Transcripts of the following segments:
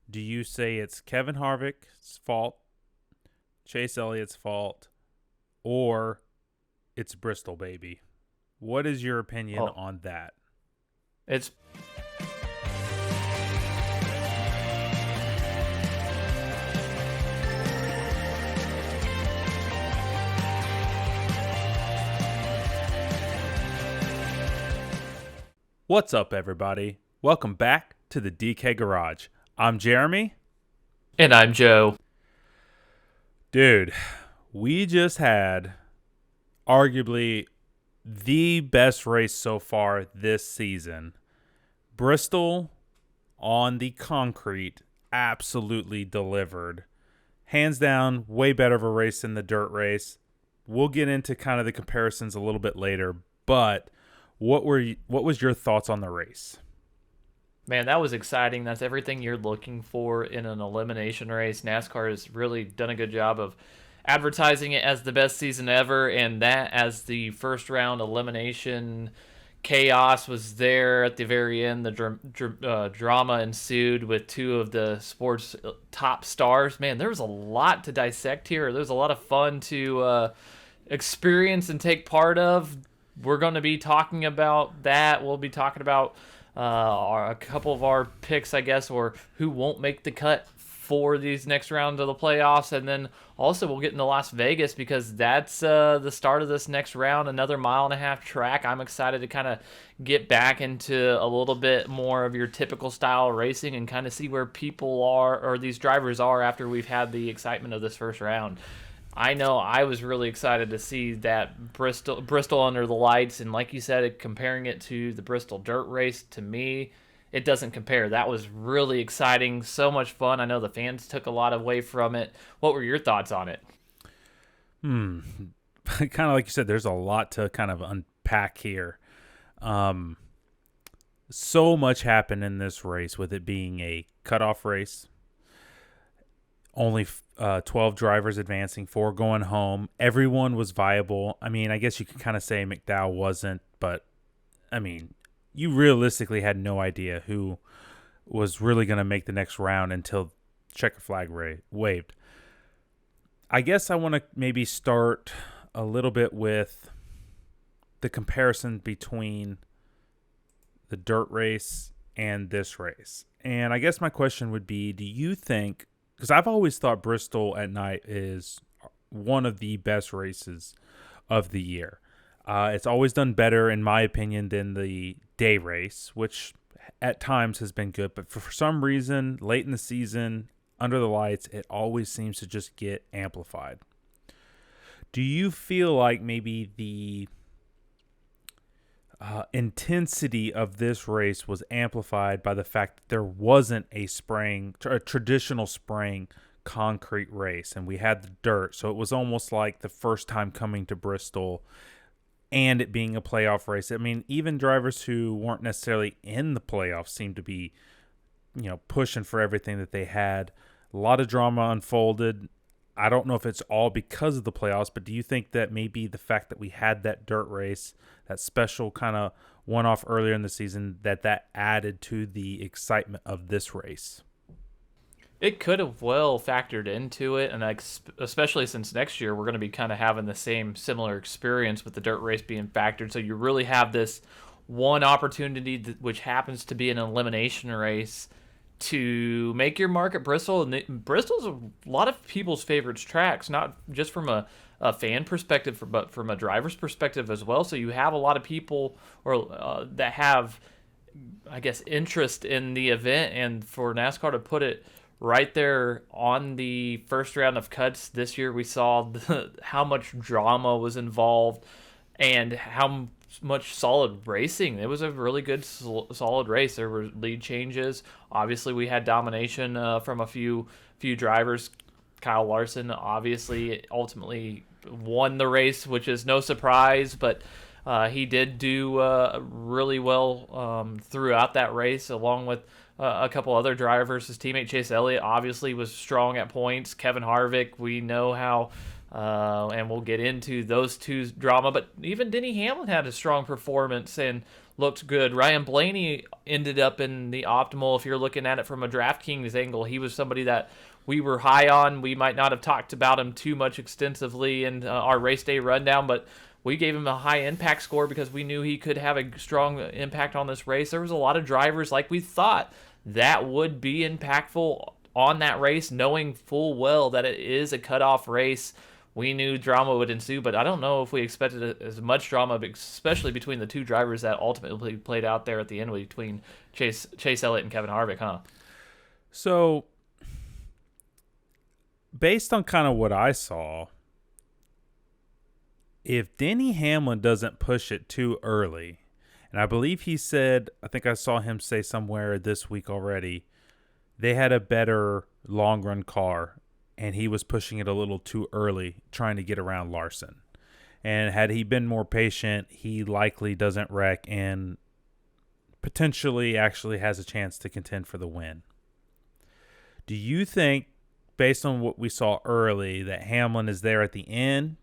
Do you say it's Kevin Harvick's fault, Chase Elliott's fault, or it's Bristol, baby? What is your opinion Oh, on that? it's What's up, everybody? Welcome back to the DK Garage. I'm Jeremy. and I'm Joe. Dude, we just had arguably the best race so far this season. Bristol on the concrete absolutely delivered. Hands down, way better of a race than the dirt race. We'll get into kind of the comparisons a little bit later, but what was your thoughts on the race? Man, that was exciting. That's everything you're looking for in an elimination race. NASCAR has really done a good job of advertising it as the best season ever, and that as the first round elimination chaos was there at the very end. The drama ensued with two of the sport's top stars. Man, there was a lot to dissect here. There was a lot of fun to experience and take part of. We're going to be talking about that. We'll be talking about a couple of our picks, I guess, or who won't make the cut for these next round of the playoffs. And then also we'll get into Las Vegas because that's the start of this next round, another mile-and-a-half track. I'm excited to kind of get back into a little bit more of your typical style racing and kind of see where people are, or these drivers are, after we've had the excitement of this first round. I know I was really excited to see that Bristol under the lights, and like you said, comparing it to the Bristol dirt race, to me, it doesn't compare. That was really exciting, so much fun. I know the fans took a lot away from it. What were your thoughts on it? Kind of like you said, there's a lot to kind of unpack here. Um, so much happened in this race with it being a cutoff race. Only 12 drivers advancing, 4 going home. Everyone was viable. I mean, I guess you could kind of say McDowell wasn't, but I mean, you realistically had no idea who was really going to make the next round until checker flag waved. I guess I want to maybe start a little bit with the comparison between the dirt race and this race. And I guess my question would be, do you think, because I've always thought Bristol at night is one of the best races of the year. It's always done better, in my opinion, than the day race, which at times has been good. But for some reason, late in the season, under the lights, it always seems to just get amplified. Do you feel like maybe the intensity of this race was amplified by the fact that there wasn't a traditional spraying concrete race, and we had the dirt, so it was almost like the first time coming to Bristol and it being a playoff race? I mean, even drivers who weren't necessarily in the playoffs seemed to be, pushing for everything that they had. A lot of drama unfolded. I don't know if it's all because of the playoffs, but do you think that maybe the fact that we had that dirt race, that special kind of one-off earlier in the season, that added to the excitement of this race? It could have well factored into it, and especially since next year we're going to be kind of having the same similar experience with the dirt race being factored. So you really have this one opportunity, which happens to be an elimination race, to make your mark at Bristol. And Bristol's a lot of people's favorite tracks, not just from a fan perspective, but from a driver's perspective as well. So you have a lot of people that have, I guess, interest in the event, and for NASCAR to put it right there on the first round of cuts this year, we saw how much drama was involved and how much solid racing. It was a really good, solid race. There were lead changes. Obviously, we had domination from a few drivers. Kyle Larson obviously ultimately won the race, which is no surprise, but he did do really well throughout that race, along with a couple other drivers. His teammate Chase Elliott obviously was strong at points. Kevin Harvick, we know how, and we'll get into those two's drama, but even Denny Hamlin had a strong performance, and looked good. Ryan Blaney ended up in the optimal. If you're looking at it from a DraftKings angle, he was somebody that we were high on. We might not have talked about him too much extensively in our race day rundown, but we gave him a high impact score because we knew he could have a strong impact on this race. There was a lot of drivers like we thought that would be impactful on that race, knowing full well that it is a cutoff race. We knew drama would ensue, but I don't know if we expected as much drama, especially between the two drivers that ultimately played out there at the end between Chase Elliott and Kevin Harvick, huh? So, based on kind of what I saw, if Denny Hamlin doesn't push it too early, and I believe he said, I think I saw him say somewhere this week already, they had a better long run car and he was pushing it a little too early trying to get around Larson. And had he been more patient, he likely doesn't wreck and potentially actually has a chance to contend for the win. Do you think, based on what we saw early, that Hamlin is there at the end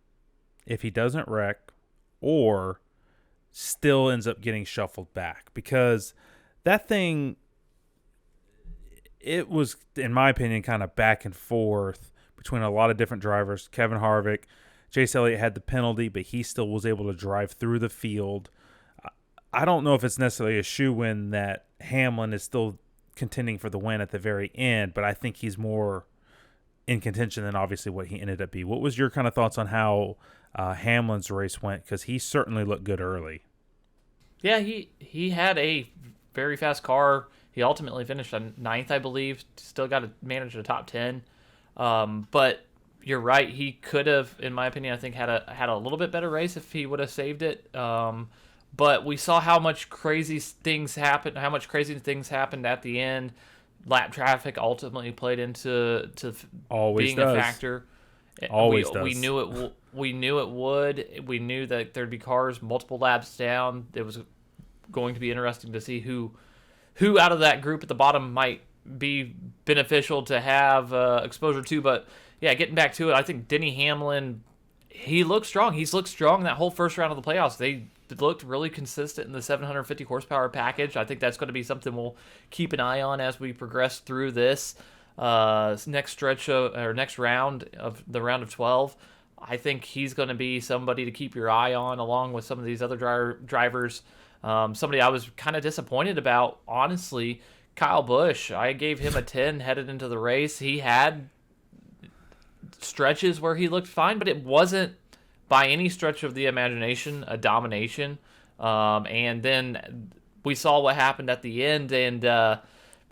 if he doesn't wreck, or still ends up getting shuffled back? Because that thing, it was, in my opinion, kind of back and forth between a lot of different drivers. Kevin Harvick, Chase Elliott had the penalty, but he still was able to drive through the field. I don't know if it's necessarily a shoe-in that Hamlin is still contending for the win at the very end, but I think he's more in contention than obviously what he ended up being. What was your kind of thoughts on how Hamlin's race went? Because he certainly looked good early. Yeah, he had a very fast car. He ultimately finished on 9th, I believe. Still got to manage the top 10. But you're right. He could have, in my opinion, I think had a little bit better race if he would have saved it. But we saw how much crazy things happened. How much crazy things happened at the end. Lap traffic ultimately played into being a factor. Always does. We knew it. We knew it would. We knew that there'd be cars multiple laps down. It was going to be interesting to see who out of that group at the bottom might be beneficial to have exposure to. But yeah, getting back to it, I think Denny Hamlin, he looked strong. He's looked strong that whole first round of the playoffs. They looked really consistent in the 750 horsepower package. I think that's going to be something we'll keep an eye on as we progress through this next stretch or next round of the round of 12. I think he's going to be somebody to keep your eye on, along with some of these other drivers. Somebody I was kind of disappointed about, honestly, Kyle Busch. I gave him a 10 headed into the race. He had stretches where he looked fine, but it wasn't by any stretch of the imagination a domination. And then we saw what happened at the end, and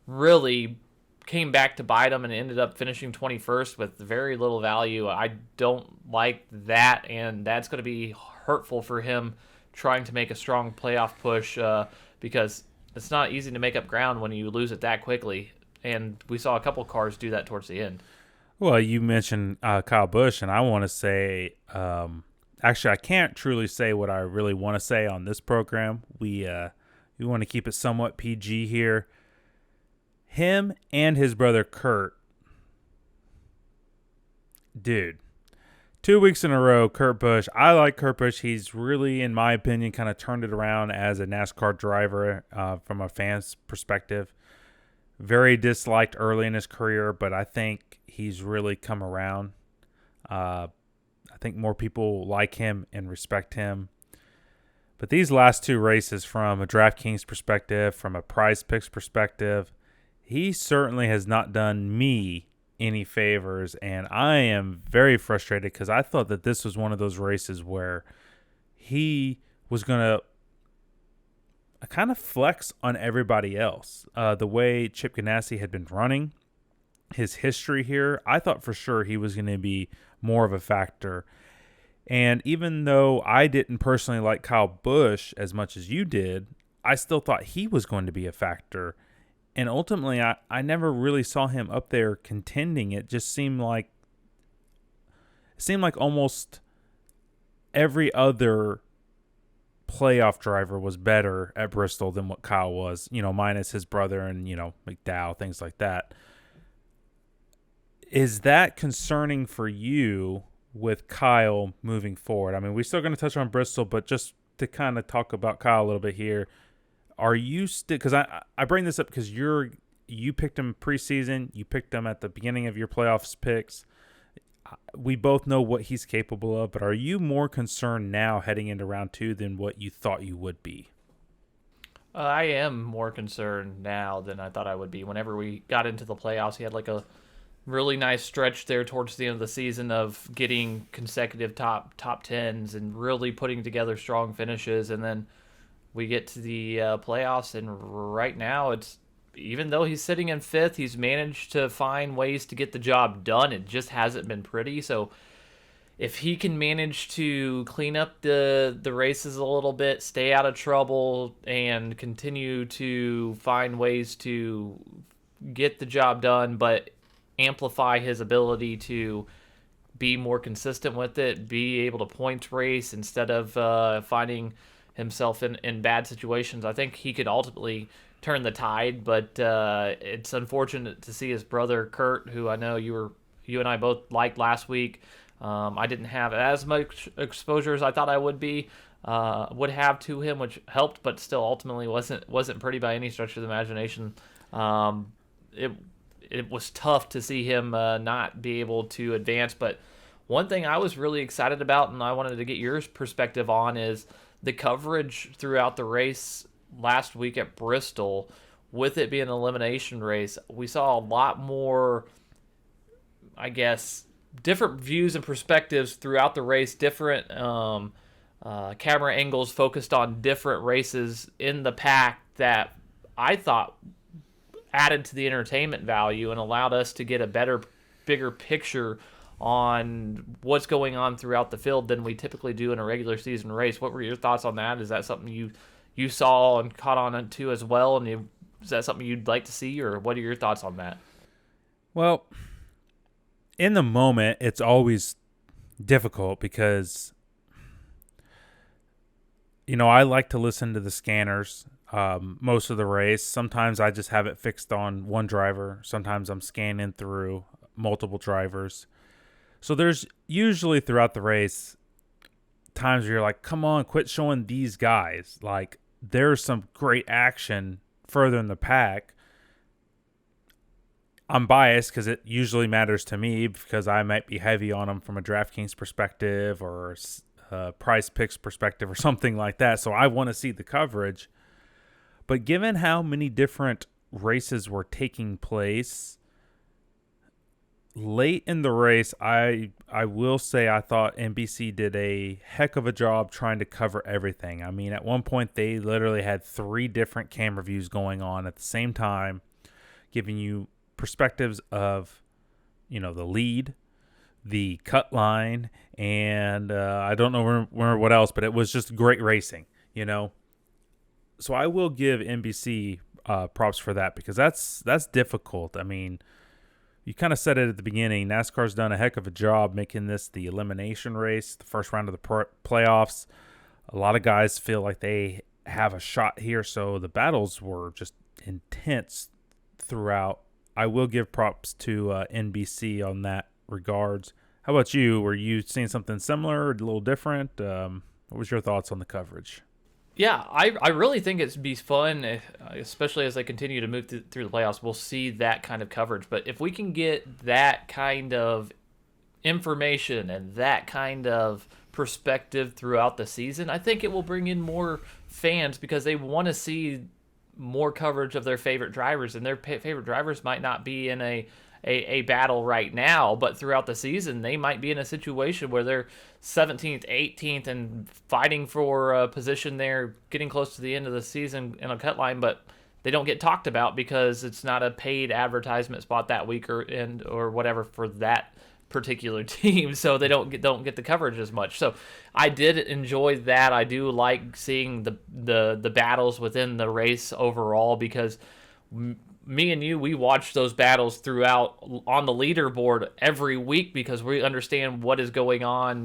really came back to bite him and ended up finishing 21st with very little value. I don't like that, and that's going to be hurtful for him trying to make a strong playoff push because it's not easy to make up ground when you lose it that quickly. And we saw a couple cars do that towards the end. Well, you mentioned Kyle Busch, and I want to say, actually, I can't truly say what I really want to say on this program. We want to keep it somewhat PG here. Him and his brother Kurt, dude, 2 weeks in a row, Kurt Busch. I like Kurt Busch. He's really, in my opinion, kind of turned it around as a NASCAR driver from a fan's perspective. Very disliked early in his career, but I think he's really come around. I think more people like him and respect him. But these last two races, from a DraftKings perspective, from a Prize Picks perspective, he certainly has not done me any favors, and I am very frustrated because I thought that this was one of those races where he was going to kind of flex on everybody else. The way Chip Ganassi had been running, his history here, I thought for sure he was going to be more of a factor. And even though I didn't personally like Kyle Busch as much as you did, I still thought he was going to be a factor. And ultimately, I never really saw him up there contending. It just seemed like almost every other playoff driver was better at Bristol than what Kyle was, minus his brother and, McDowell, things like that. Is that concerning for you with Kyle moving forward? I mean, we're still going to touch on Bristol, but just to kind of talk about Kyle a little bit here, Are you still? Because I bring this up because you picked him preseason. You picked him at the beginning of your playoffs picks. We both know what he's capable of, but are you more concerned now heading into round two than what you thought you would be? I am more concerned now than I thought I would be. Whenever we got into the playoffs, he had like a really nice stretch there towards the end of the season of getting consecutive top tens and really putting together strong finishes. And then we get to the playoffs, and right now it's even though he's sitting in fifth, he's managed to find ways to get the job done. It just hasn't been pretty. So if he can manage to clean up the races a little bit, stay out of trouble, and continue to find ways to get the job done, but amplify his ability to be more consistent with it, be able to point race instead of finding himself in bad situations, I think he could ultimately turn the tide. But it's unfortunate to see his brother Kurt, who I know you and I both liked last week. I didn't have as much exposure as I thought I would have to him, which helped, but still ultimately wasn't pretty by any stretch of the imagination. It was tough to see him not be able to advance. But one thing I was really excited about, and I wanted to get your perspective on, is the coverage throughout the race last week at Bristol. With it being an elimination race, we saw a lot more, I guess, different views and perspectives throughout the race, different camera angles focused on different races in the pack that I thought added to the entertainment value and allowed us to get a better, bigger picture on what's going on throughout the field than we typically do in a regular season race. What were your thoughts on that? Is that something you saw and caught on to as well? And is that something you'd like to see, or what are your thoughts on that? Well, in the moment, it's always difficult because, I like to listen to the scanners most of the race. Sometimes I just have it fixed on one driver. Sometimes I'm scanning through multiple drivers. So there's usually throughout the race times where you're like, come on, quit showing these guys. Like, there's some great action further in the pack. I'm biased because it usually matters to me because I might be heavy on them from a DraftKings perspective or Price Picks perspective or something like that. So I want to see the coverage. But given how many different races were taking place late in the race, I will say I thought NBC did a heck of a job trying to cover everything. I mean, at one point they literally had 3 different camera views going on at the same time, giving you perspectives of, the lead, the cut line, and I don't know what else, but it was just great racing, So I will give NBC props for that because that's difficult. I mean, you kind of said it at the beginning. NASCAR's done a heck of a job making this the elimination race, the first round of the playoffs. A lot of guys feel like they have a shot here, so the battles were just intense throughout. I will give props to NBC on that regards. How about you? Were you seeing something similar or a little different? What was your thoughts on the coverage? Yeah, I really think it'd be fun, especially as they continue to move through the playoffs. We'll see that kind of coverage. But if we can get that kind of information and that kind of perspective throughout the season, I think it will bring in more fans because they want to see more coverage of their favorite drivers. And their favorite drivers might not be in a battle right now, but throughout the season they might be in a situation where they're 17th, 18th, and fighting for a position there, getting close to the end of the season in a cut line, but they don't get talked about because it's not a paid advertisement spot that week or whatever for that particular team, so they don't get the coverage as much. So I did enjoy that. I do like seeing the battles within the race overall because me and you, we watch those battles throughout on the leaderboard every week because we understand what is going on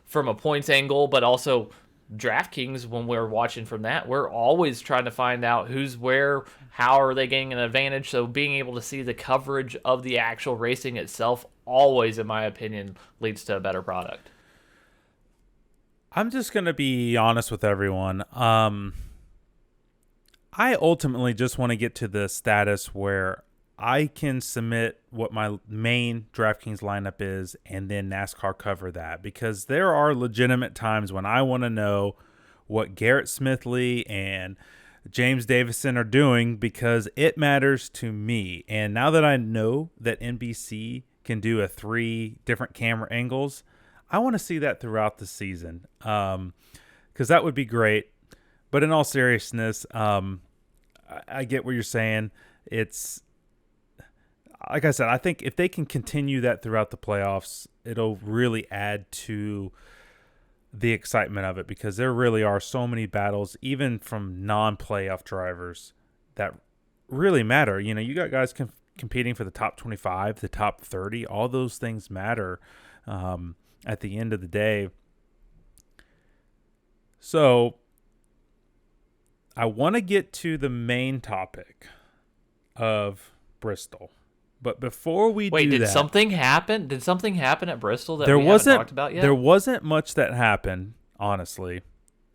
from a points angle, but also DraftKings, when we're watching from that, we're always trying to find out who's where, how are they getting an advantage. So being able to see the coverage of the actual racing itself always, in my opinion, leads to a better product. I'm just going to be honest with everyone. I ultimately just want to get to the status where I can submit what my main DraftKings lineup is and then NASCAR cover that, because there are legitimate times when I want to know what Garrett Smithley and James Davison are doing, because it matters to me. And now that I know that NBC can do a 3 different camera angles, I want to see that throughout the season, because that would be great. But in all seriousness, I get what you're saying. It's like I said, I think if they can continue that throughout the playoffs, it'll really add to the excitement of it, because there really are so many battles, even from non-playoff drivers, that really matter. You know, you got guys competing for the top 25, the top 30. All those things matter at the end of the day. So I want to get to the main topic of Bristol. But before we Wait, do did that, something happen? Did something happen at Bristol that there we haven't wasn't talked about yet? there wasn't much that happened, honestly.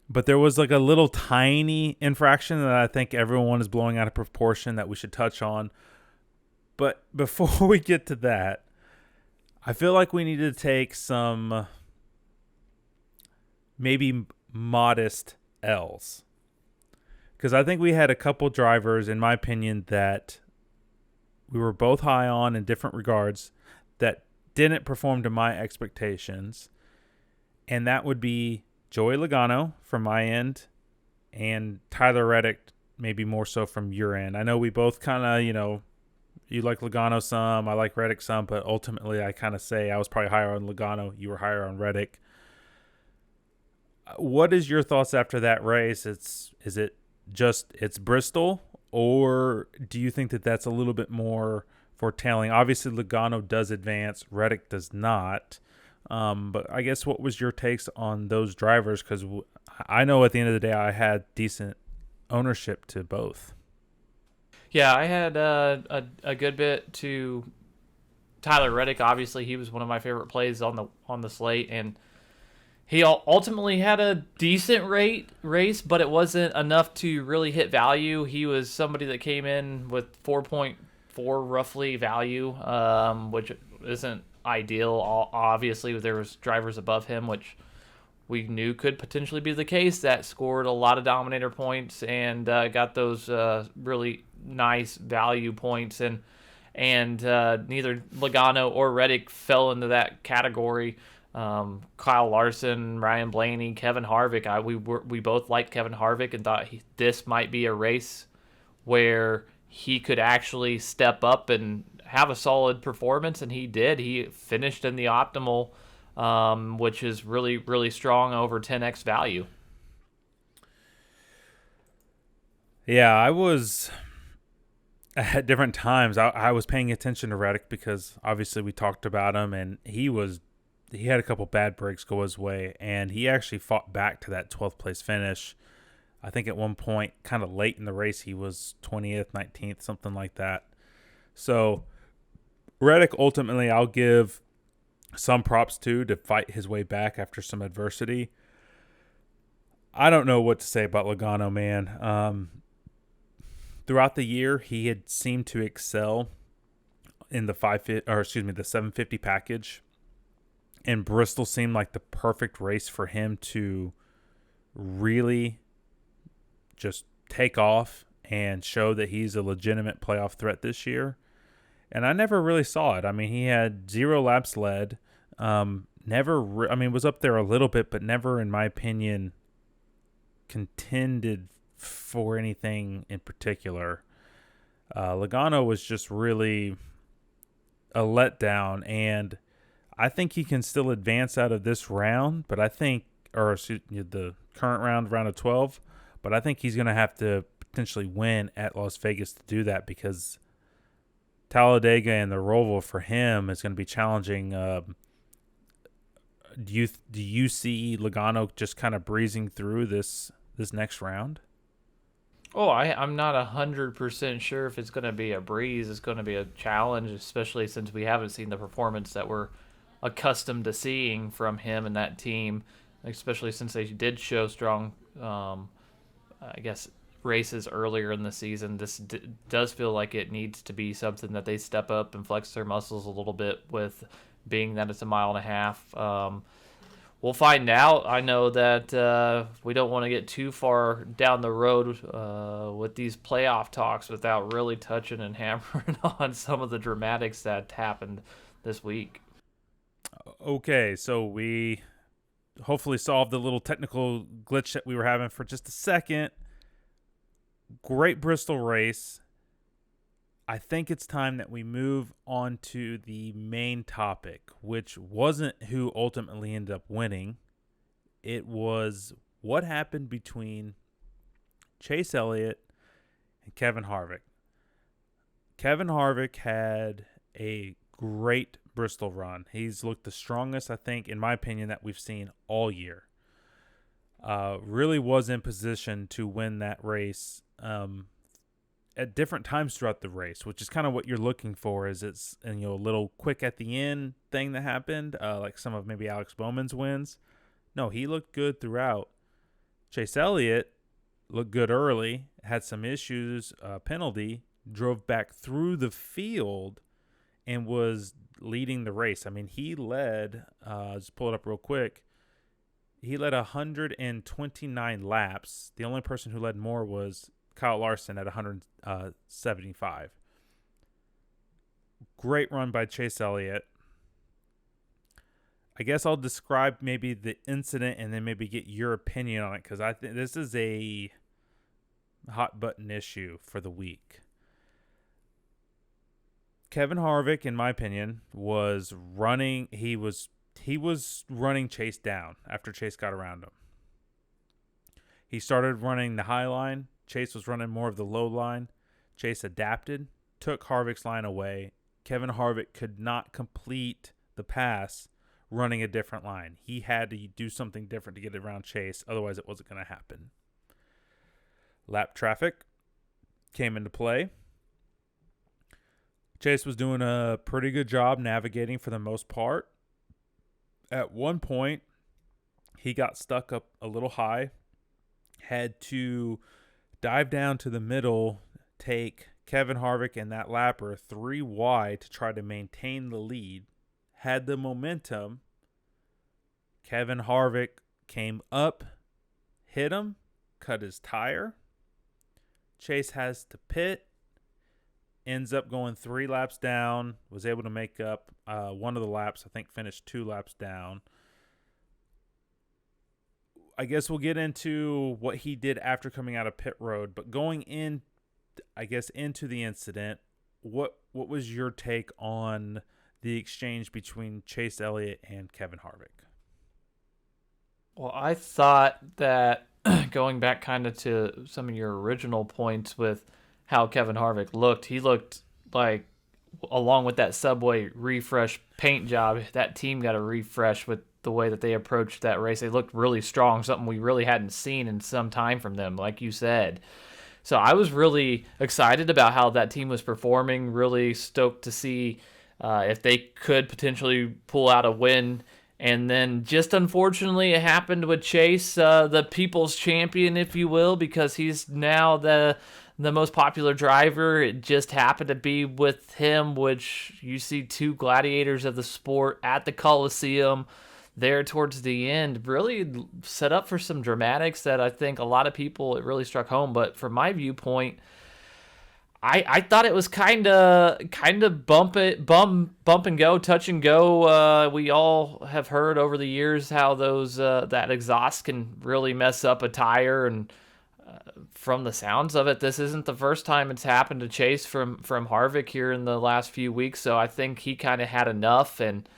But there was like a little tiny infraction that I think everyone is blowing out of proportion that we should touch on. But before we get to that, I feel like we need to take some maybe modest L's. Because I think we had a couple drivers, in my opinion, that we were both high on in different regards that didn't perform to my expectations. And that would be Joey Logano from my end and Tyler Reddick, maybe more so from your end. I know we both kind of, you like Logano some, I like Reddick some, but ultimately I kind of say I was probably higher on Logano, you were higher on Reddick. What is your thoughts after that race? Is it just it's Bristol, or do you think that that's a little bit more foretelling? Obviously, Logano does advance, Reddick does not. But I guess what was your takes on those drivers? Because I know at the end of the day, I had decent ownership to both. Yeah, I had a good bit to Tyler Reddick. Obviously, he was one of my favorite plays on the slate, and he ultimately had a decent race, but it wasn't enough to really hit value. He was somebody that came in with 4.4 roughly value, which isn't ideal. Obviously, there was drivers above him, which we knew could potentially be the case, that scored a lot of dominator points and got those really nice value points. And neither Logano or Reddick fell into that category. Kyle Larson, Ryan Blaney, Kevin Harvick. We both liked Kevin Harvick and thought this might be a race where he could actually step up and have a solid performance, and he did. He finished in the optimal, which is really, really strong, over 10x value. Yeah, I was at different times. I was paying attention to Reddick because obviously we talked about him, and he had a couple bad breaks go his way, and he actually fought back to that 12th place finish. I think at one point, kind of late in the race, he was 20th, 19th, something like that. So Reddick, ultimately, I'll give some props to fight his way back after some adversity. I don't know what to say about Logano, man. Throughout the year, he had seemed to excel in the 750 package. And Bristol seemed like the perfect race for him to really just take off and show that he's a legitimate playoff threat this year. And I never really saw it. I mean, he had 0 laps led. Was up there a little bit, but never, in my opinion, contended for anything in particular. Logano was just really a letdown, and I think he can still advance out of this round, but the current round of 12. But I think he's going to have to potentially win at Las Vegas to do that, because Talladega and the Roval for him is going to be challenging. Do you see Logano just kind of breezing through this next round? Oh, I'm not 100% sure if it's going to be a breeze. It's going to be a challenge, especially since we haven't seen the performance that we're accustomed to seeing from him and that team, especially since they did show strong, races earlier in the season. This does feel like it needs to be something that they step up and flex their muscles a little bit with, being that it's a mile and a half. We'll find out. I know that we don't want to get too far down the road with these playoff talks without really touching and hammering on some of the dramatics that happened this week. Okay, so we hopefully solved the little technical glitch that we were having for just a second. Great Bristol race. I think it's time that we move on to the main topic, which wasn't who ultimately ended up winning. It was what happened between Chase Elliott and Kevin Harvick. Kevin Harvick had a great Bristol run. He's looked the strongest, I think, in my opinion, that we've seen all year. Really was in position to win that race at different times throughout the race, which is kind of what you're looking for. Is it's a little quick at the end thing that happened, like some of maybe Alex Bowman's wins. No, he looked good throughout. Chase Elliott looked good early, had some issues, penalty, drove back through the field, and was leading the race. I mean, he led, just pull it up real quick, he led 129 laps. The only person who led more was Kyle Larson at 175. Great run by Chase Elliott. I guess I'll describe maybe the incident and then maybe get your opinion on it, because I think this is a hot button issue for the week. Kevin Harvick, in my opinion, was running. He was running Chase down after Chase got around him. He started running the high line. Chase was running more of the low line. Chase adapted, took Harvick's line away. Kevin Harvick could not complete the pass running a different line. He had to do something different to get around Chase. Otherwise, it wasn't going to happen. Lap traffic came into play. Chase was doing a pretty good job navigating for the most part. At one point, he got stuck up a little high, had to dive down to the middle, take Kevin Harvick and that lapper 3 wide to try to maintain the lead. Had the momentum. Kevin Harvick came up, hit him, cut his tire. Chase has to pit. Ends up going 3 laps down. Was able to make up one of the laps. I think finished 2 laps down. I guess we'll get into what he did after coming out of pit road. But going in, I guess, into the incident, what was your take on the exchange between Chase Elliott and Kevin Harvick? Well, I thought that going back kind of to some of your original points with how Kevin Harvick looked, he looked like, along with that Subway refresh paint job, that team got a refresh with the way that they approached that race. They looked really strong, something we really hadn't seen in some time from them, like you said. So I was really excited about how that team was performing, really stoked to see if they could potentially pull out a win. And then just unfortunately it happened with Chase, the people's champion, if you will, because he's now the most popular driver. It just happened to be with him, which you see 2 gladiators of the sport at the Coliseum there towards the end, really set up for some dramatics that I think a lot of people, it really struck home. But from my viewpoint, I thought it was kind of bump and go, touch and go. We all have heard over the years how those that exhaust can really mess up a tire, and from the sounds of it, this isn't the first time it's happened to Chase from Harvick here in the last few weeks. So I think he kind of had enough, and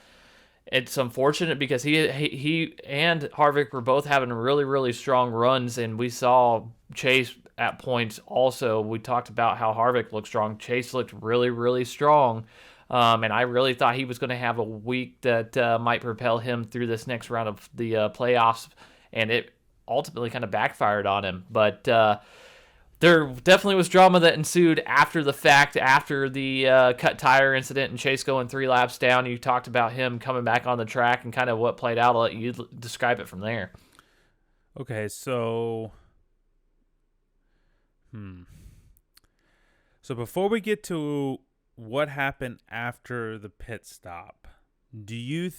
it's unfortunate because he and Harvick were both having really, really strong runs, and we saw Chase at points also. We talked about how Harvick looked strong. Chase looked really, really strong, and I really thought he was going to have a week that might propel him through this next round of the playoffs, and it ultimately kind of backfired on him. But there definitely was drama that ensued after the fact, after the cut tire incident and Chase going 3 laps down. You talked about him coming back on the track and kind of what played out. I'll let you describe it from there. Okay, so So before we get to what happened after the pit stop, do you,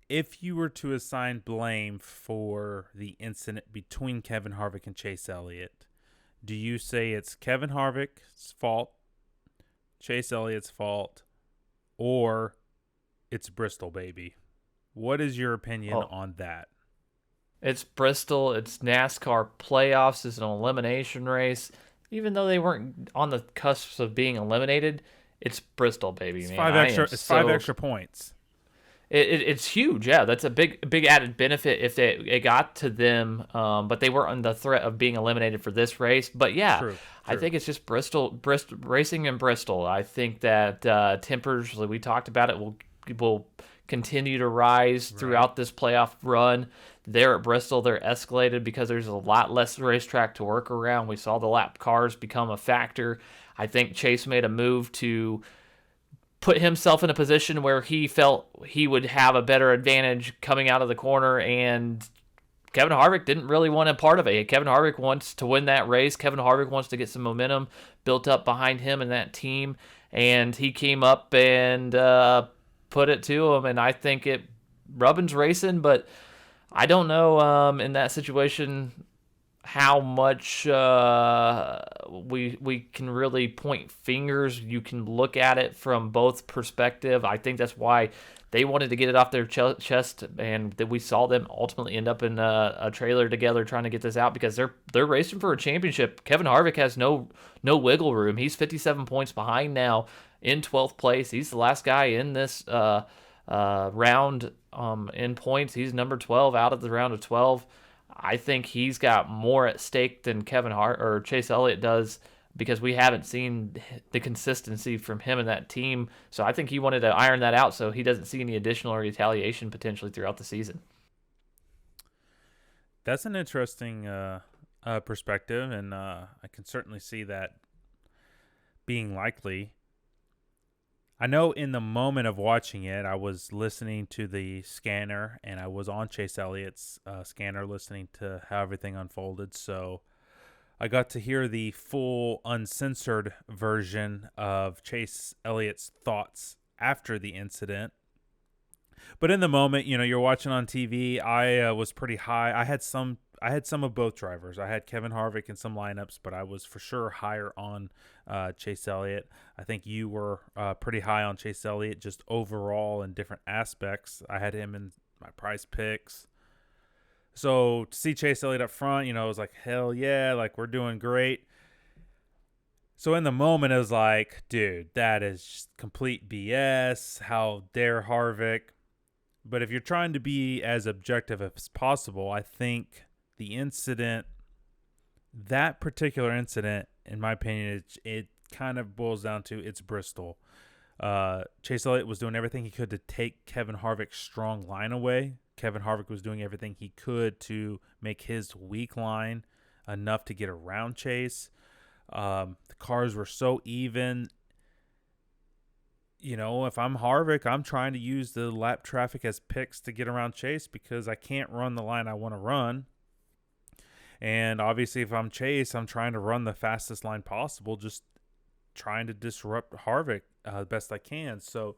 if you were to assign blame for the incident between Kevin Harvick and Chase Elliott, do you say it's Kevin Harvick's fault, Chase Elliott's fault, or it's Bristol, baby? What is your opinion on that? It's Bristol. It's NASCAR playoffs. It's an elimination race. Even though they weren't on the cusp of being eliminated, it's Bristol, baby, It's man. five extra points. It's huge. Yeah, that's a big added benefit if it got to them, but they weren't on the threat of being eliminated for this race. But yeah, True. I think it's just Bristol racing in Bristol. I think that tempers, like we talked about it, will continue to rise throughout this playoff run. There at Bristol, they're escalated because there's a lot less racetrack to work around. We saw the lap cars become a factor. I think Chase made a move to put himself in a position where he felt he would have a better advantage coming out of the corner, and Kevin Harvick didn't really want a part of it. Kevin Harvick wants to win that race. Kevin Harvick wants to get some momentum built up behind him and that team, and he came up and put it to him, and I think it Rubbin's racing, but I don't know in that situation how much we can really point fingers. You can look at it from both perspective. I think that's why they wanted to get it off their chest, and that we saw them ultimately end up in a trailer together trying to get this out because they're racing for a championship. Kevin Harvick has no wiggle room. He's 57 points behind now in 12th place. He's the last guy in this round in points. He's number 12 out of the round of 12. I think he's got more at stake than Chase Elliott does because we haven't seen the consistency from him and that team. So I think he wanted to iron that out so he doesn't see any additional retaliation potentially throughout the season. That's an interesting perspective, and I can certainly see that being likely. I know in the moment of watching it, I was listening to the scanner, and I was on Chase Elliott's scanner listening to how everything unfolded. So I got to hear the full uncensored version of Chase Elliott's thoughts after the incident. But in the moment, you're watching on TV. I was pretty high. I had some of both drivers. I had Kevin Harvick in some lineups, but I was for sure higher on Chase Elliott. I think you were pretty high on Chase Elliott just overall in different aspects. I had him in my prize picks. So to see Chase Elliott up front, it was like, hell yeah, like we're doing great. So in the moment, it was like, dude, that is just complete BS. How dare Harvick? But if you're trying to be as objective as possible, I think that particular incident, in my opinion, it kind of boils down to it's Bristol. Chase Elliott was doing everything he could to take Kevin Harvick's strong line away. Kevin Harvick was doing everything he could to make his weak line enough to get around Chase. The cars were so even. If I'm Harvick, I'm trying to use the lap traffic as picks to get around Chase because I can't run the line I want to run. And obviously, if I'm Chase, I'm trying to run the fastest line possible, just trying to disrupt Harvick the best I can. So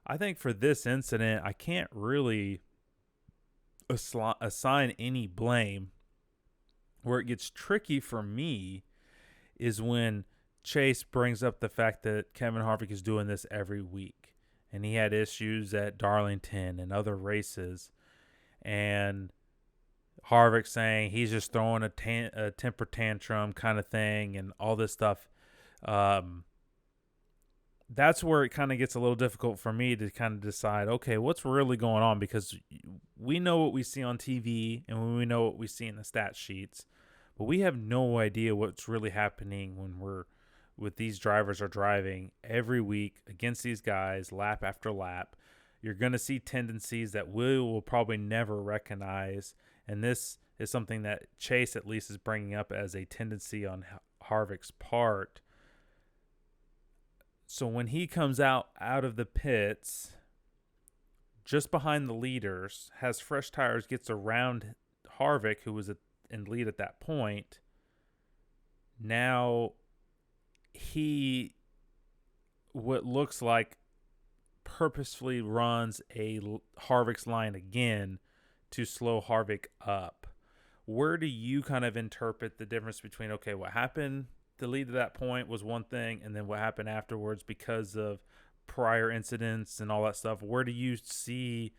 I think for this incident, I can't really assign any blame. Where it gets tricky for me is when Chase brings up the fact that Kevin Harvick is doing this every week, and he had issues at Darlington and other races, and Harvick saying he's just throwing a temper tantrum kind of thing and all this stuff. That's where it kind of gets a little difficult for me to kind of decide, okay, what's really going on? Because we know what we see on TV and we know what we see in the stat sheets, but we have no idea what's really happening when these drivers are driving every week against these guys lap after lap. You're going to see tendencies that we will probably never recognize, and this is something that Chase at least is bringing up as a tendency on Harvick's part. So when he comes out of the pits, just behind the leaders, has fresh tires, gets around Harvick, who was in lead at that point, now he, what looks like, purposefully runs Harvick's line again to slow Harvick up. Where do you kind of interpret the difference between, okay, what happened to lead to that point was one thing, and then what happened afterwards because of prior incidents and all that stuff? Where do you see,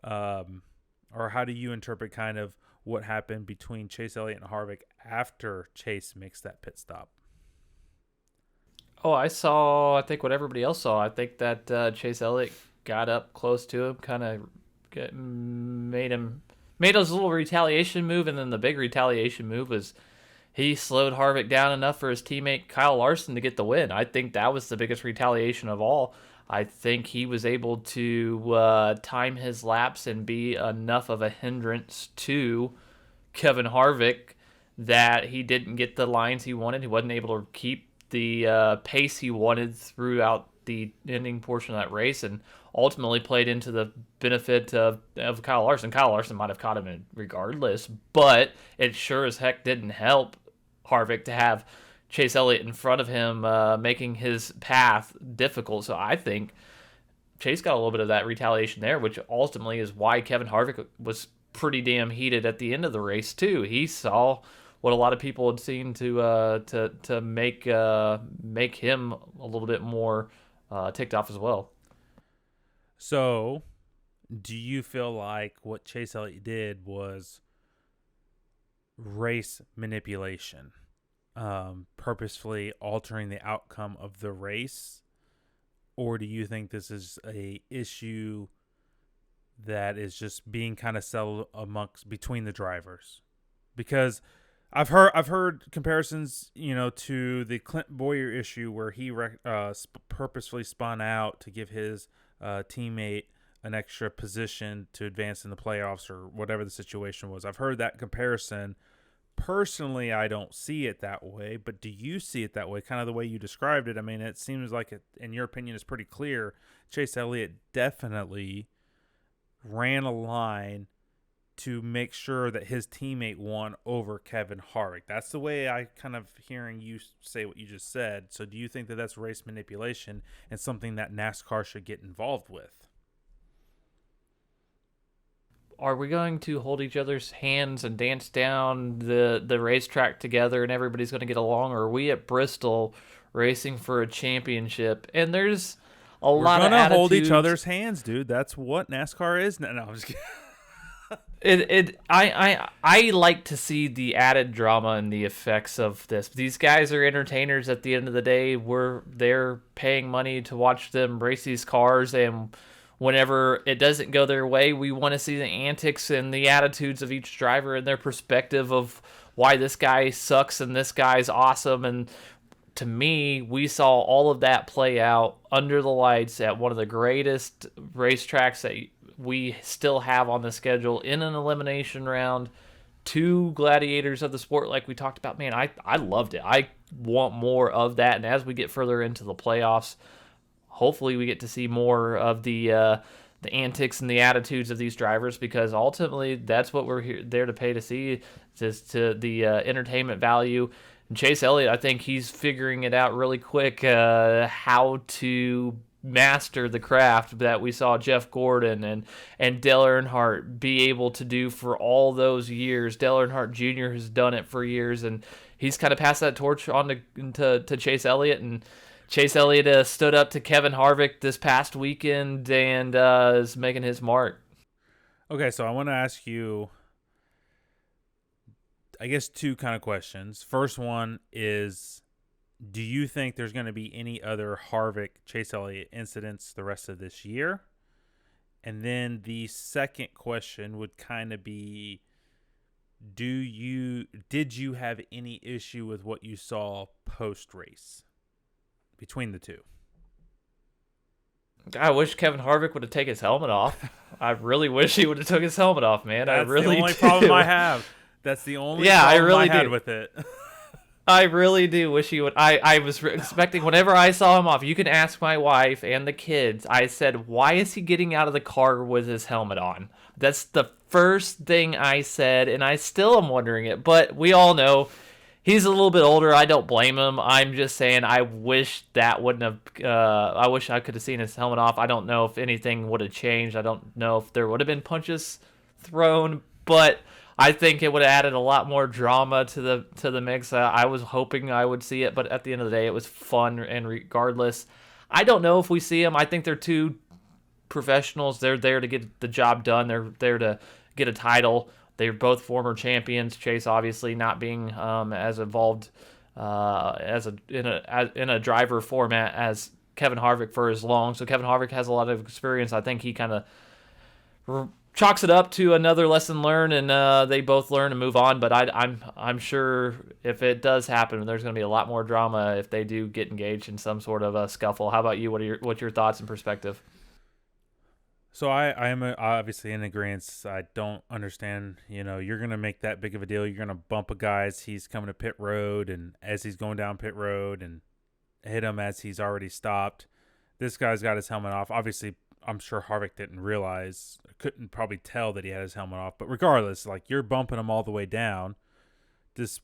or how do you interpret kind of what happened between Chase Elliott and Harvick after Chase makes that pit stop? Oh, I think what everybody else saw. I think that Chase Elliott got up close to him, kind of made his little retaliation move, and then the big retaliation move was he slowed Harvick down enough for his teammate Kyle Larson to get the win. I think that was the biggest retaliation of all. I think he was able to time his laps and be enough of a hindrance to Kevin Harvick that he didn't get the lines he wanted. He wasn't able to keep the pace he wanted throughout the ending portion of that race, and ultimately played into the benefit of Kyle Larson. Kyle Larson might have caught him regardless, but it sure as heck didn't help Harvick to have Chase Elliott in front of him, making his path difficult. So I think Chase got a little bit of that retaliation there, which ultimately is why Kevin Harvick was pretty damn heated at the end of the race too. He saw what a lot of people had seen to make him a little bit more ticked off as well. So, do you feel like what Chase Elliott did was race manipulation, purposefully altering the outcome of the race, or do you think this is a issue that is just being kind of settled between the drivers? Because I've heard comparisons, to the Clint Boyer issue where he purposefully spun out to give his teammate an extra position to advance in the playoffs or whatever the situation was. I've heard that comparison. Personally, I don't see it that way, but do you see it that way? Kind of the way you described it. I mean, it seems like it, in your opinion, is pretty clear. Chase Elliott definitely ran a line to make sure that his teammate won over Kevin Harvick. That's the way I kind of hearing you say what you just said. So do you think that that's race manipulation and something that NASCAR should get involved with? Are we going to hold each other's hands and dance down the racetrack together and everybody's going to get along? Or are we at Bristol racing for a championship? And there's a lot of attitudes. We're going to hold each other's hands, dude. That's what NASCAR is. No, I'm just kidding. I like to see the added drama and the effects of this. These guys are entertainers at the end of the day. They're paying money to watch them race these cars, and whenever it doesn't go their way, we want to see the antics and the attitudes of each driver and their perspective of why this guy sucks and this guy's awesome. And to me, we saw all of that play out under the lights at one of the greatest racetracks that we still have on the schedule in an elimination round. Two gladiators of the sport, like we talked about. Man, I loved it. I want more of that. And as we get further into the playoffs, hopefully we get to see more of the antics and the attitudes of these drivers, because ultimately that's what we're there to pay to see, just to the entertainment value. And Chase Elliott, I think he's figuring it out really quick, how to master the craft that we saw Jeff Gordon and Dale Earnhardt be able to do for all those years. Dale Earnhardt Jr. has done it for years, and he's kind of passed that torch on to Chase Elliott. And Chase Elliott stood up to Kevin Harvick this past weekend and is making his mark. Okay, so I want to ask you, I guess, two kind of questions. First one is, do you think there's going to be any other Harvick-Chase Elliott incidents the rest of this year? And then the second question would kind of be, did you have any issue with what you saw post-race between the two? I wish Kevin Harvick would have taken his helmet off. I really wish he would have took his helmet off, man. That's I really the only problem I have. That's the only problem I had with it. I really do wish he would. I was expecting, whenever I saw him off, you can ask my wife and the kids, I said, why is he getting out of the car with his helmet on? That's the first thing I said, and I still am wondering it. But we all know He's a little bit older. I don't blame him. I'm just saying I wish that wouldn't have. I wish I could have seen his helmet off. I don't know if anything would have changed. I don't know if there would have been punches thrown, but I think it would have added a lot more drama to the mix. I was hoping I would see it, but at the end of the day, it was fun. And regardless, I don't know if we see him. I think they're two professionals. They're there to get the job done. They're there to get a title. They're both former champions. Chase obviously not being as involved in a driver format as Kevin Harvick for as long. So Kevin Harvick has a lot of experience. I think he kind of chalks it up to another lesson learned, and they both learn and move on. But I'm sure if it does happen, there's going to be a lot more drama if they do get engaged in some sort of a scuffle. How about you? What's your thoughts and perspective? So I am obviously in agreement. I don't understand, you're going to make that big of a deal. You're going to bump a guy as he's coming to pit road and as he's going down pit road and hit him as he's already stopped. This guy's got his helmet off. Obviously, I'm sure Harvick didn't realize, couldn't probably tell that he had his helmet off. But regardless, like you're bumping him all the way down, this,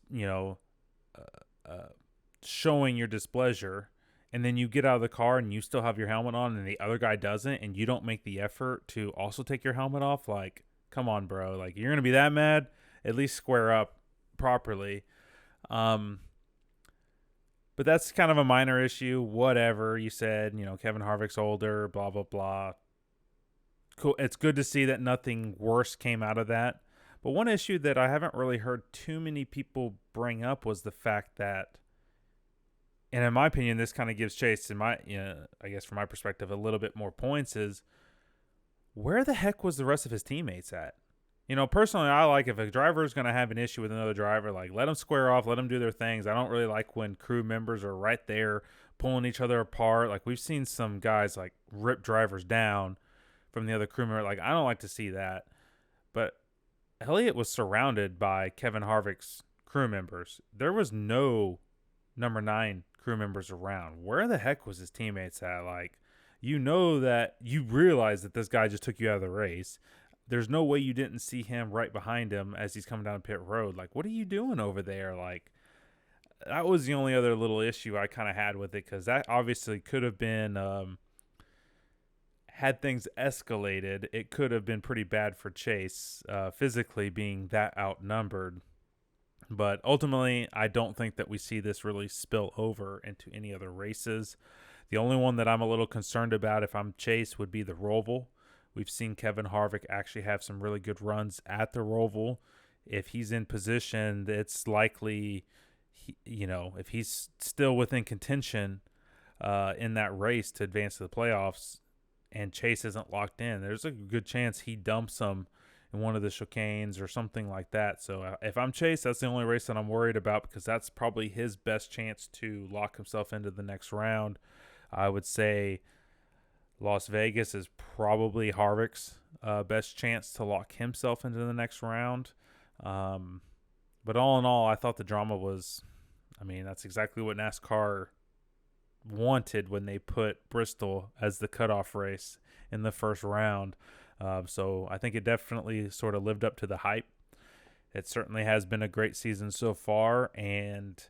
showing your displeasure. And then you get out of the car and you still have your helmet on and the other guy doesn't, and you don't make the effort to also take your helmet off. Like, come on, bro. Like, you're going to be that mad? At least square up properly. But that's kind of a minor issue. Whatever you said, Kevin Harvick's older, blah, blah, blah. Cool. It's good to see that nothing worse came out of that. But one issue that I haven't really heard too many people bring up was the fact that, and in my opinion, this kind of gives Chase, I guess from my perspective, a little bit more points, is where the heck was the rest of his teammates at? Personally, I like if a driver is going to have an issue with another driver, like let them square off, let them do their things. I don't really like when crew members are right there pulling each other apart. Like we've seen some guys like rip drivers down from the other crew member. Like I don't like to see that. But Elliott was surrounded by Kevin Harvick's crew members. There was no number 9 crew members around. Where the heck was his teammates at? Like, that you realize that this guy just took you out of the race. There's no way you didn't see him right behind him as he's coming down pit road. Like, what are you doing over there? Like, that was the only other little issue I kind of had with it, because that obviously could have been, had things escalated, it could have been pretty bad for Chase, physically being that outnumbered. But ultimately, I don't think that we see this really spill over into any other races. The only one that I'm a little concerned about if I'm Chase would be the Roval. We've seen Kevin Harvick actually have some really good runs at the Roval. If he's in position, it's likely, if he's still within contention in that race to advance to the playoffs and Chase isn't locked in, there's a good chance he dumps him in one of the chicanes or something like that. So if I'm Chase, that's the only race that I'm worried about, because that's probably his best chance to lock himself into the next round. I would say Las Vegas is probably Harvick's best chance to lock himself into the next round. But all in all, I thought the drama was, that's exactly what NASCAR wanted when they put Bristol as the cutoff race in the first round. So I think it definitely sort of lived up to the hype. It certainly has been a great season so far. And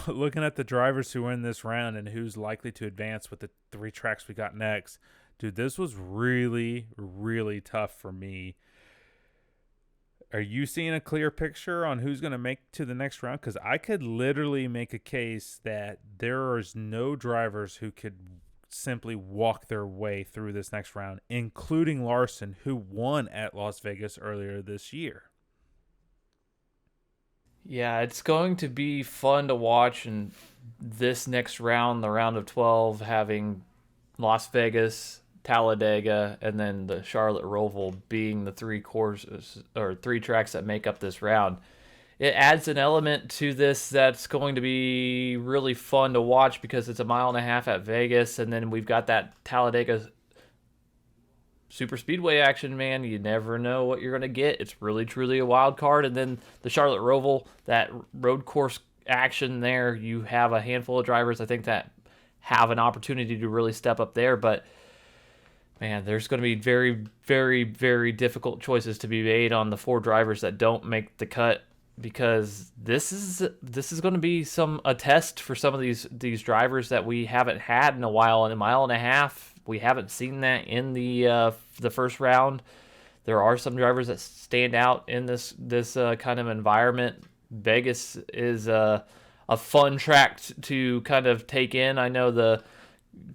looking at the drivers who are in this round and who's likely to advance with the 3 tracks we got next, dude, this was really, really tough for me. Are you seeing a clear picture on who's going to make to the next round? Because I could literally make a case that there is no drivers who could simply walk their way through this next round, including Larson, who won at Las Vegas earlier this year. Yeah, it's going to be fun to watch, and this next round, the round of 12, having Las Vegas, Talladega, and then the Charlotte Roval being the 3 courses or 3 tracks that make up this round. It adds an element to this that's going to be really fun to watch, because it's a mile and a half at Vegas, and then we've got that Talladega super speedway action, man. You never know what you're going to get. It's really, truly a wild card. And then the Charlotte Roval, that road course action there, you have a handful of drivers, I think, that have an opportunity to really step up there. But Man, there's going to be very, very, very difficult choices to be made on the 4 drivers that don't make the cut, because this is going to be a test for some of these drivers that we haven't had in a while. In a mile and a half, we haven't seen that in the first round. There are some drivers that stand out in this kind of environment. Vegas is a fun track to kind of take in. I know the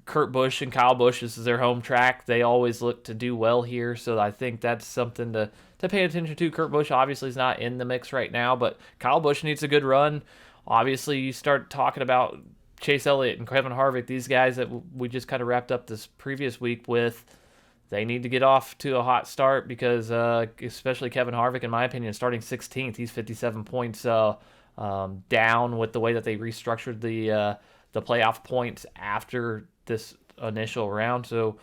Kurt Busch and Kyle Busch, this is their home track. They always look to do well here, so I think that's something to pay attention to. Kurt Busch obviously is not in the mix right now, but Kyle Busch needs a good run. Obviously, you start talking about Chase Elliott and Kevin Harvick, these guys that we just kind of wrapped up this previous week with. They need to get off to a hot start because, especially Kevin Harvick, in my opinion, starting 16th, he's 57 points down with the way that they restructured the playoff points after this initial round. So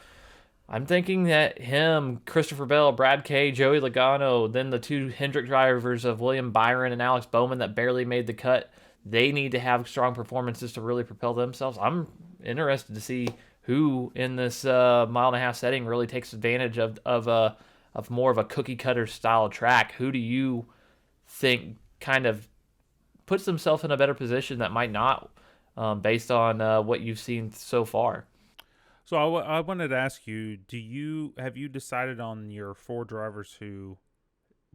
I'm thinking that him, Christopher Bell, Brad Kay, Joey Logano, then the 2 Hendrick drivers of William Byron and Alex Bowman that barely made the cut, they need to have strong performances to really propel themselves. I'm interested to see who in this mile and a half setting really takes advantage of more of a cookie cutter style track. Who do you think kind of puts themselves in a better position that might not, based on what you've seen so far? So I wanted to ask you, have you decided on your 4 drivers who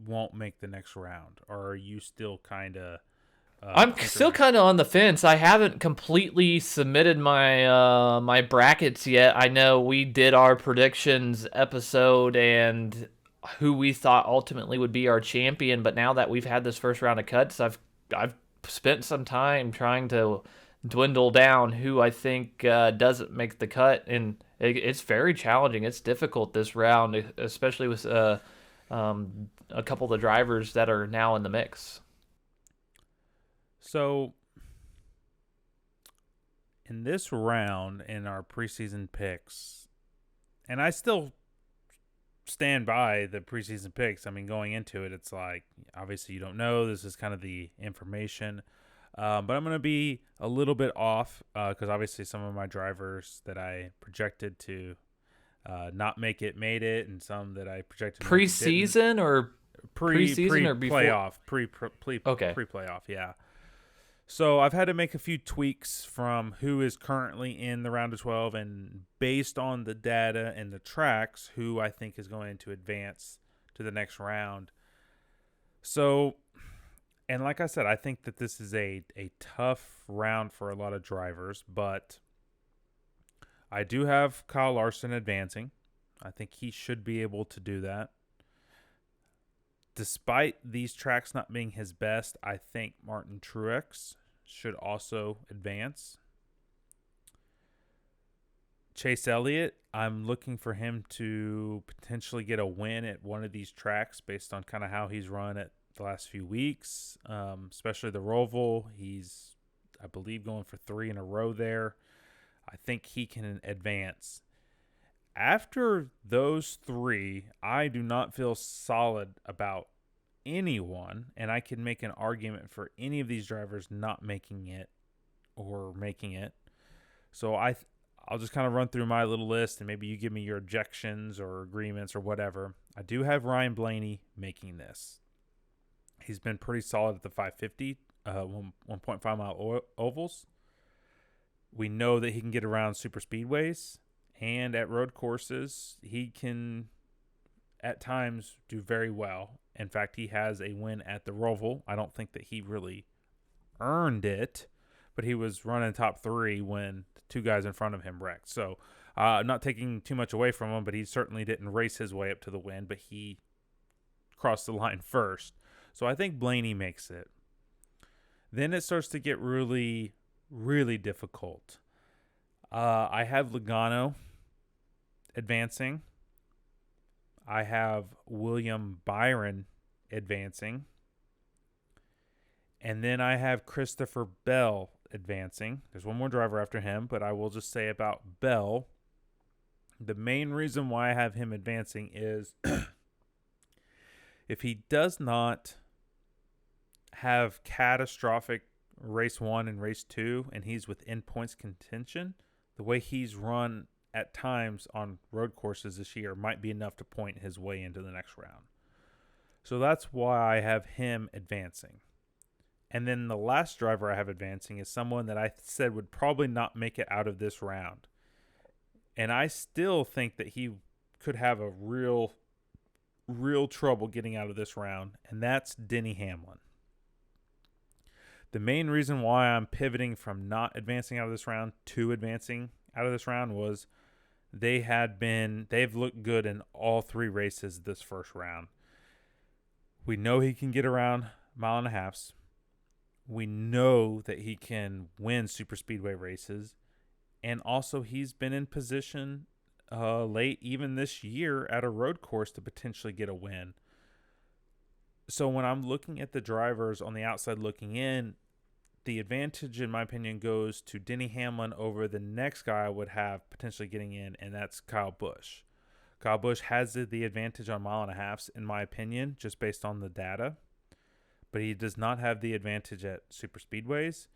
won't make the next round, or are you still kind of I'm still kind of on the fence. I haven't completely submitted my brackets yet. I know we did our predictions episode and who we thought ultimately would be our champion, but now that we've had this first round of cuts, I've spent some time trying to dwindle down who I think doesn't make the cut, and it's very challenging. It's difficult this round, especially with a couple of the drivers that are now in the mix. So in this round in our preseason picks, and I still stand by the preseason picks. I mean, going into it, it's like, obviously you don't know. This is kind of the information. But I'm going to be a little bit off because obviously some of my drivers that I projected to not make it made it, and some that I projected preseason or preseason or before playoff, okay, pre-playoff, yeah. So I've had to make a few tweaks from who is currently in the round of 12, and based on the data and the tracks, who I think is going to advance to the next round. So, and like I said, I think that this is a tough round for a lot of drivers, but I do have Kyle Larson advancing. I think he should be able to do that. Despite these tracks not being his best, I think Martin Truex should also advance. Chase Elliott, I'm looking for him to potentially get a win at one of these tracks based on kind of how he's run it the last few weeks, especially the Roval. He's, I believe, going for 3 in a row there. I think he can advance. After those 3, I do not feel solid about anyone, and I can make an argument for any of these drivers not making it or making it. So I'll just kind of run through my little list, and maybe you give me your objections or agreements or whatever. I do have Ryan Blaney making this. He's been pretty solid at the 550, 1.5 mile ovals. We know that he can get around super speedways. And at road courses, he can, at times, do very well. In fact, he has a win at the Roval. I don't think that he really earned it, but he was running top 3 when the 2 guys in front of him wrecked. So, not taking too much away from him, but he certainly didn't race his way up to the win, but he crossed the line first. So I think Blaney makes it. Then it starts to get really, really difficult. I have Logano advancing. I have William Byron advancing. And then I have Christopher Bell advancing. There's one more driver after him, but I will just say about Bell, the main reason why I have him advancing is if he does not have catastrophic race 1 and race 2, and he's within points contention, the way he's run at times on road courses this year might be enough to point his way into the next round. So that's why I have him advancing. And then the last driver I have advancing is someone that I said would probably not make it out of this round. And I still think that he could have a real trouble getting out of this round, and that's Denny Hamlin. The main reason why I'm pivoting from not advancing out of this round to advancing out of this round was they've looked good in all 3 races this first round. We know he can get around mile and a halves. We know that he can win super speedway races. And also he's been in position late even this year at a road course to potentially get a win. So when I'm looking at the drivers on the outside looking in, the advantage, in my opinion, goes to Denny Hamlin over the next guy I would have potentially getting in, and that's Kyle Busch. Kyle Busch has the advantage on mile and a halves, in my opinion, just based on the data. But he does not have the advantage at super speedways.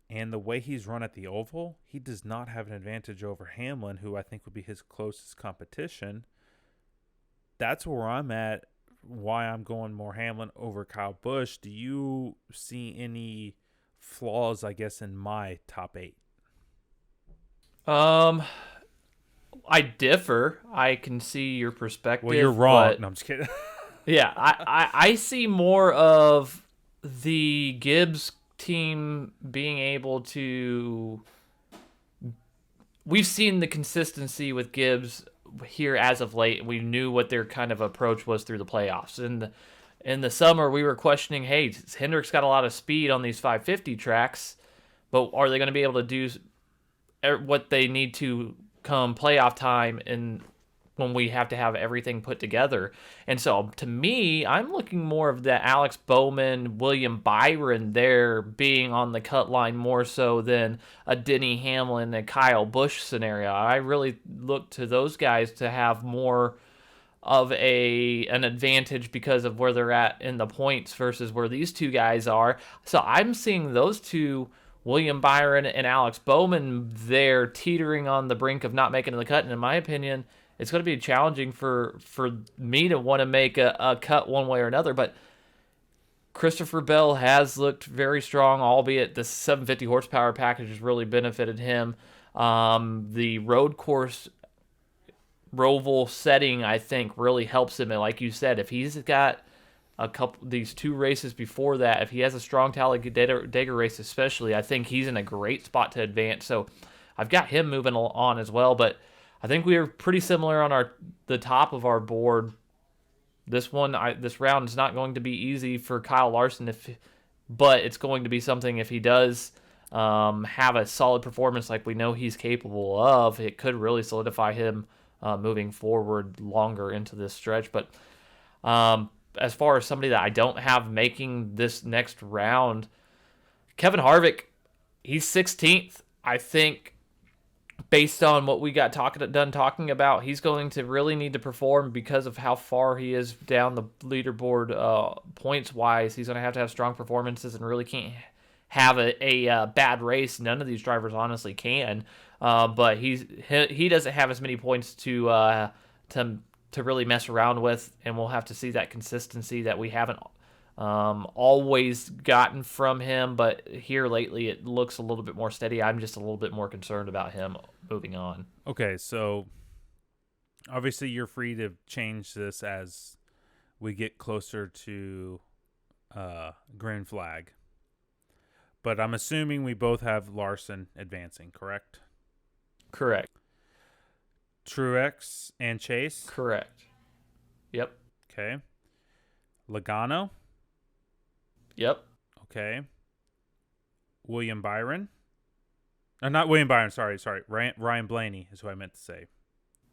And the way he's run at the oval, he does not have an advantage over Hamlin, who I think would be his closest competition. That's where I'm at, why I'm going more Hamlin over Kyle Busch. Do you see any flaws, I guess, in my top 8? I differ. I can see your perspective. Well, you're wrong. No, I'm just kidding. Yeah, I see more of the Gibbs team being able to. We've seen the consistency with Gibbs here as of late. We knew what their kind of approach was through the playoffs. In the summer, we were questioning, hey, Hendrick's got a lot of speed on these 550 tracks, but are they going to be able to do what they need to come playoff time and when we have to have everything put together? And so to me, I'm looking more of the Alex Bowman, William Byron there being on the cut line more so than a Denny Hamlin and Kyle Busch scenario. I really look to those guys to have more of an advantage because of where they're at in the points versus where these two guys are. So I'm seeing those two, William Byron and Alex Bowman, there teetering on the brink of not making the cut. And in my opinion, it's going to be challenging for me to want to make a cut one way or another. But Christopher Bell has looked very strong, albeit the 750 horsepower package has really benefited him. The road course Roval setting, I think, really helps him. And like you said, if he's got these 2 races before that, if he has a strong Talladega race especially, I think he's in a great spot to advance. So I've got him moving on as well. But I think we are pretty similar on the top of our board. This round is not going to be easy for Kyle Larson, but it's going to be something if he does have a solid performance like we know he's capable of. It could really solidify him moving forward longer into this stretch. But as far as somebody that I don't have making this next round, Kevin Harvick, he's 16th. I think based on what we got done talking about, he's going to really need to perform because of how far he is down the leaderboard points-wise. He's going to have strong performances and really can't have a bad race. None of these drivers honestly can. But he doesn't have as many points to really mess around with, and we'll have to see that consistency that we haven't always gotten from him. But here lately, it looks a little bit more steady. I'm just a little bit more concerned about him moving on. Okay, so obviously you're free to change this as we get closer to green flag. But I'm assuming we both have Larson advancing, correct? Correct. Truex and Chase? Correct. Yep. Okay. Logano? Yep. Okay. William Byron? Not William Byron, sorry. Ryan Blaney is who I meant to say.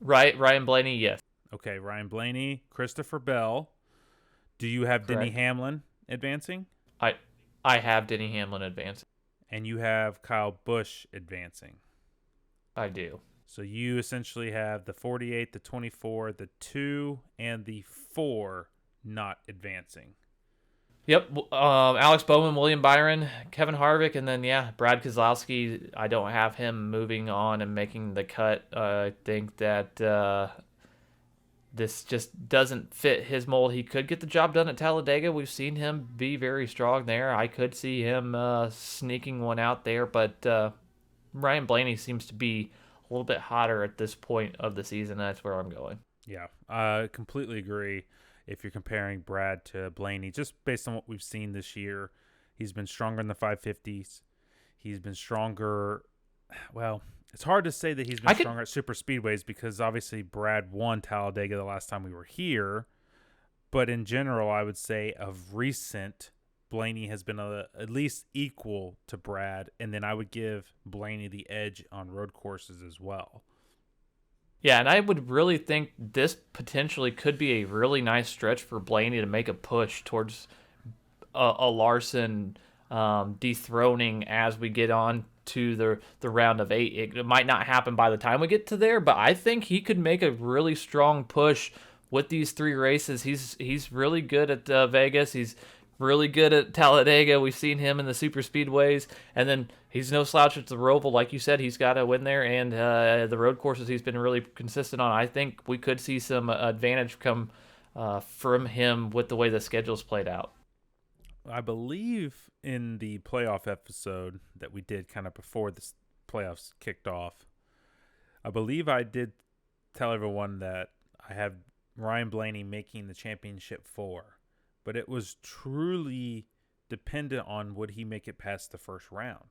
Right, Ryan Blaney, yes. Okay, Ryan Blaney, Christopher Bell. Do you have Correct. Denny Hamlin advancing? I have Denny Hamlin advancing. And you have Kyle Busch advancing. I do. So you essentially have the 48, the 24, the 2, and the 4 not advancing. Yep. Alex Bowman, William Byron, Kevin Harvick, and then Brad Keselowski. I don't have him moving on and making the cut. I think that this just doesn't fit his mold. He could get the job done at Talladega. We've seen him be very strong there. I could see him sneaking one out there, but Ryan Blaney seems to be a little bit hotter at this point of the season. That's where I'm going. Yeah, I completely agree. If you're comparing Brad to Blaney, just based on what we've seen this year, he's been stronger in the 550s. He's been stronger. Well, it's hard to say that he's been stronger at super speedways because obviously Brad won Talladega the last time we were here. But in general, I would say of recent, Blaney has been at least equal to Brad, and then I would give Blaney the edge on road courses as well. Yeah, and I would really think this potentially could be a really nice stretch for Blaney to make a push towards a Larson dethroning as we get on to the round of 8. It might not happen by the time we get to there, but I think he could make a really strong push with these 3 races. He's really good at Vegas. He's really good at Talladega. We've seen him in the super speedways, and then he's no slouch at the Roval. Like you said, he's got to win there, and the road courses he's been really consistent on. I think we could see some advantage come from him with the way the schedule's played out. I believe in the playoff episode that we did kind of before the playoffs kicked off, I believe I did tell everyone that I have Ryan Blaney making the championship 4. But it was truly dependent on would he make it past the first round.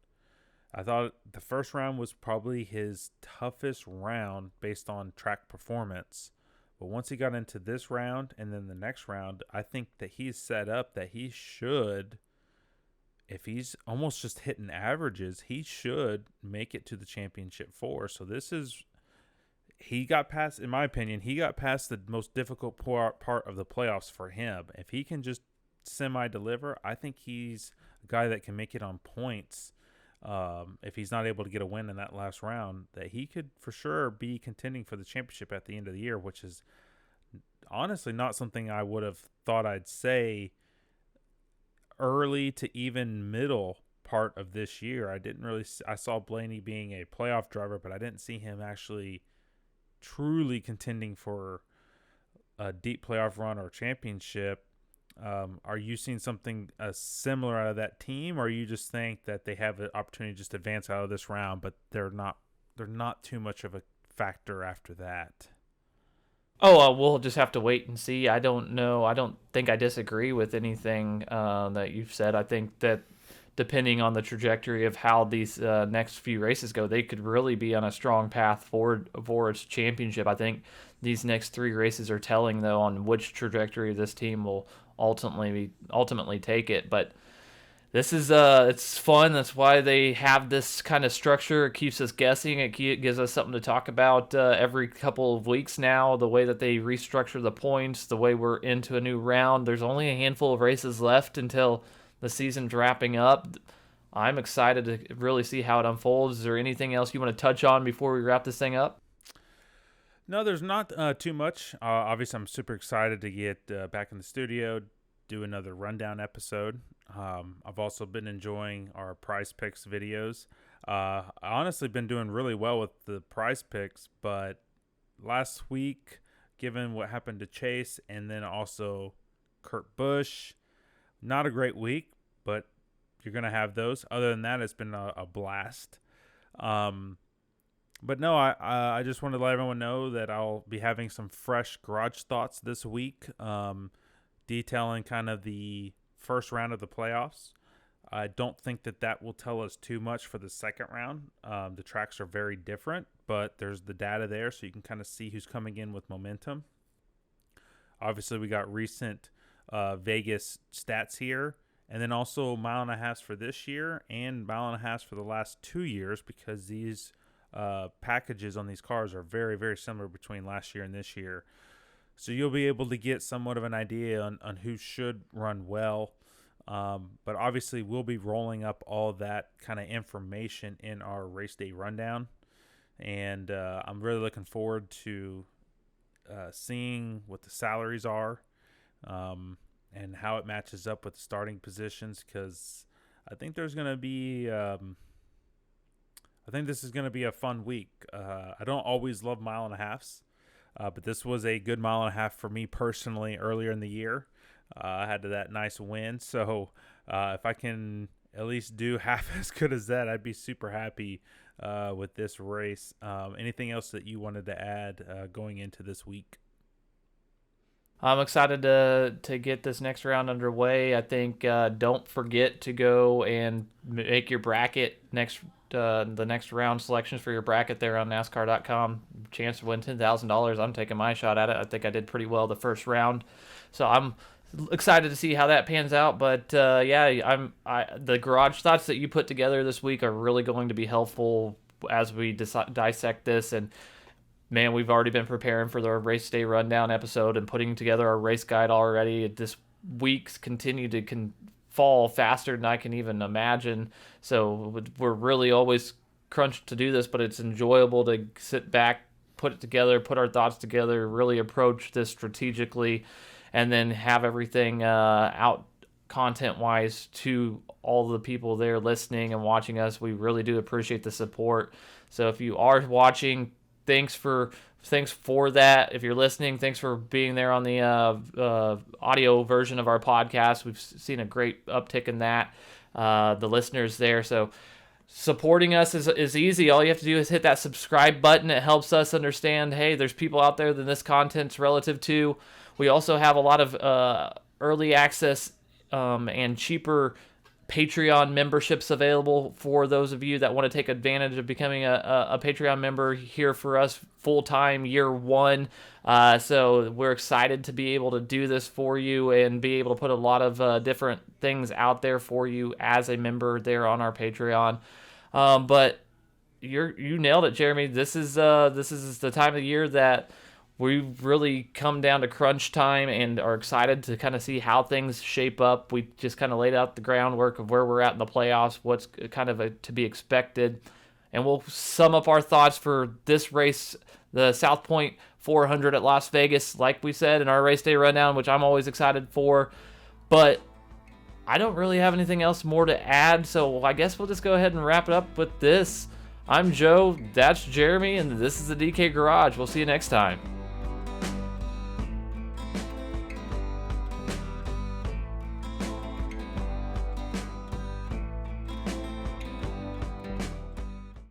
I thought the first round was probably his toughest round based on track performance. But once he got into this round and then the next round, I think that he's set up that he should, if he's almost just hitting averages, he should make it to the championship 4. So this is, he got past, in my opinion, he got past the most difficult part of the playoffs for him. If he can just semi-deliver, I think he's a guy that can make it on points. If he's not able to get a win in that last round, that he could for sure be contending for the championship at the end of the year, which is honestly not something I would have thought I'd say early to even middle part of this year. I saw Blaney being a playoff driver, but I didn't see him actually truly contending for a deep playoff run or championship. Are you seeing something similar out of that team, or you just think that they have an opportunity to just advance out of this round, but they're not too much of a factor after that? Oh, we'll just have to wait and see. I don't know. I don't think I disagree with anything that you've said. I think that depending on the trajectory of how these next few races go, they could really be on a strong path forward for its championship. I think these next 3 races are telling, though, on which trajectory this team will ultimately take it. But this is it's fun. That's why they have this kind of structure. It keeps us guessing. It gives us something to talk about every couple of weeks now. The way that they restructure the points, the way we're into a new round. There's only a handful of races left until the season's wrapping up. I'm excited to really see how it unfolds. Is there anything else you want to touch on before we wrap this thing up? No, there's not too much. Obviously, I'm super excited to get back in the studio, do another rundown episode. I've also been enjoying our prize picks videos. I honestly been doing really well with the prize picks, but last week, given what happened to Chase and then also Kurt Busch, not a great week, but you're going to have those. Other than that, it's been a blast. But no, I just wanted to let everyone know that I'll be having some fresh garage thoughts this week, detailing kind of the first round of the playoffs. I don't think that will tell us too much for the second round. The tracks are very different, but there's the data there, so you can kind of see who's coming in with momentum. Obviously, we got recent Vegas stats here, and then also mile and a half for this year and mile and a half for the last 2 years, because these packages on these cars are very, very similar between last year and this year. So you'll be able to get somewhat of an idea on who should run well. But obviously, we'll be rolling up all that kind of information in our race day rundown. And I'm really looking forward to seeing what the salaries are. and how it matches up with the starting positions, because I think there's going to be I think this is going to be a fun week. I don't always love mile and a halves, but this was a good mile and a half for me personally earlier in the year. I had that nice win, so if I can at least do half as good as that, I'd be super happy with this race. Anything else that you wanted to add going into this week? I'm excited to get this next round underway. I think don't forget to go and make your bracket the next round selections for your bracket there on NASCAR.com. Chance to win $10,000. I'm taking my shot at it. I think I did pretty well the first round, so I'm excited to see how that pans out. But the garage thoughts that you put together this week are really going to be helpful as we dissect this. And man, we've already been preparing for the race day rundown episode and putting together our race guide already. This week's continue to fall faster than I can even imagine. So we're really always crunched to do this, but it's enjoyable to sit back, put it together, put our thoughts together, really approach this strategically, and then have everything out content-wise to all the people there listening and watching us. We really do appreciate the support. So if you are watching, thanks for that. If you're listening, thanks for being there on the audio version of our podcast. We've seen a great uptick in that, the listeners there. So supporting us is easy. All you have to do is hit that subscribe button. It helps us understand, hey, there's people out there that this content's relative to. We also have a lot of early access and cheaper Patreon memberships available for those of you that want to take advantage of becoming a Patreon member here for us full-time year one. So we're excited to be able to do this for you and be able to put a lot of different things out there for you as a member there on our Patreon. But you nailed it, Jeremy. This is the time of the year that we've really come down to crunch time and are excited to kind of see how things shape up. We just kind of laid out the groundwork of where we're at in the playoffs, what's kind of to be expected. And we'll sum up our thoughts for this race, the South Point 400 at Las Vegas, like we said in our race day rundown, which I'm always excited for. But I don't really have anything else more to add, so I guess we'll just go ahead and wrap it up with this. I'm Joe, that's Jeremy, and this is the DK Garage. We'll see you next time.